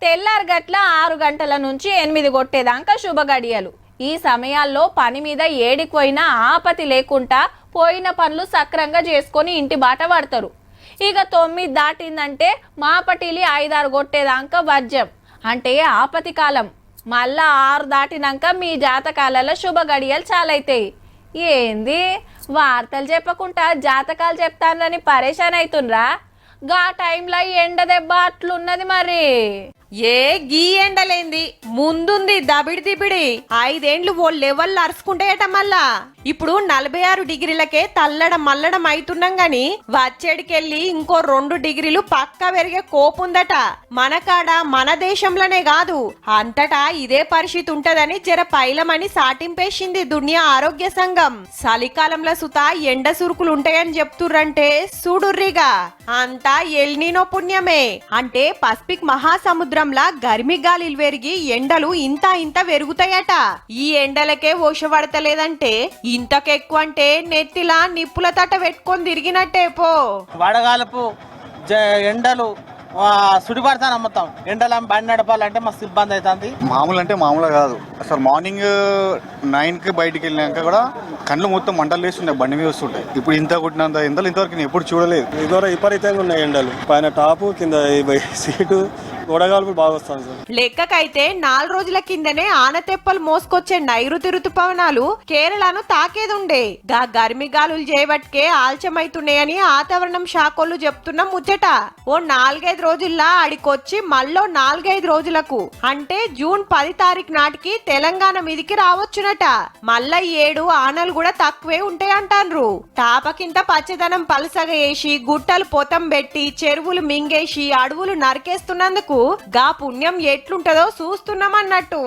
తెల్లారు గట్ల 6 గంటల నుంచి 8 కొట్టేదాకా శుభ గడియలు. ఈ సమయాల్లో పని మీద ఏడికి పోయినా ఆపతి లేకుండా పోయిన పనులు సక్రంగా చేసుకొని ఇంటి బాట పడతారు. ఇక 9 దాటిందంటే మాపటిలి 5-6 కొట్టేదాకా వర్జం అంటే ఆపతి కాలం. మళ్ళా 6 దాటినాక మీ జాతకాలలో శుభ గడియలు చాలైతాయి. ఏంది వార్తలు చెప్పకుండా జాతకాలు చెప్తానని పరేషాన్ అవుతుండ్రా? గా టైంలో ఎండ దెబ్బ అట్లున్నది మరి. ఏ గీ ఎండలేంది ముందుంది దబిడి దిబిడి 5 ఏండ్లు ఓ లెవెల్ అరుచుకుంటాయట. మళ్ళా ఇప్పుడు 46 డిగ్రీలకే తల్లడం మల్లడం అవుతున్నాం గాని వచ్చేడికెళ్ళి ఇంకో 2 డిగ్రీలు పక్క పెరిగే కోపుందట. మన మన దేశంలోనే కాదు అంతటా ఇదే పరిస్థితి ఉంటదని జర పైలమని సాటింపేసింది దునియా ఆరోగ్య సంఘం. చలికాలంలో సుత ఎండ సురుకులు ఉంటాయని చెప్తుర్రంటే చూడుర్రిగా అంతా ఎల్నీనో పుణ్యమే. అంటే పసిఫిక్ మహాసముద్రంలా గర్మి గాలిలు పెరిగి ఎండలు ఇంత పెరుగుతాయట. ఈ ఎండలకే ఓషపడతలేదంటే ఇంతకెక్కువ అంటే నెత్తిలా నిప్పుల తట పెట్టుకొని తిరిగినట్టే పో. వడగాలపు ఎండలు సుడిపడతాను మొత్తం ఎండలు బండి నడపాలంటే మస్తు ఇబ్బంది అవుతుంది. మామూలు అంటే మామూలు కాదు. అసలు మార్నింగ్ 9కి బయటికి వెళ్ళినాక కూడా కళ్ళు మొత్తం మంటలు వేస్తుంటాయి, బండి మీద వస్తుంటాయి. ఇప్పుడు ఇంత కొట్టినంత ఎండలు ఇంతవరకు నేను ఎప్పుడు చూడలేదు. ఇదివరకు విపరీతంగా ఉన్నాయి ఎండలు. పైన టాపు కింద సీటు గొడగాలు బాగా వస్తాను సార్. లెక్కకైతే 4 రోజుల కిందనే ఆనతెప్పలు మోసుకొచ్చే నైరుతి ఋతుపవనాలు కేరళను తాకేదుండే. గా గర్మి గాలులు చేయబట్కే ఆల్చమైతున్నాయని వాతావరణం శాఖలు చెప్తున్న ముచ్చట. ఓ 4-5 రోజుల్లా అడికొచ్చి మళ్ళో 4-5 రోజులకు అంటే జూన్ 10 తారీఖు నాటికి తెలంగాణ మీదికి రావచ్చునట. మళ్ళా 7 ఆనలు కూడా తక్కువే ఉంటాయంటాన్రు. తాపకింత పచ్చదనం పలసగా వేసి గుట్టలు పొతం పెట్టి చెరువులు మింగేసి అడవులు నరికేస్తున్నందుకు గా పుణ్యం ఎట్లుంటదో చూస్తున్నామన్నట్టు.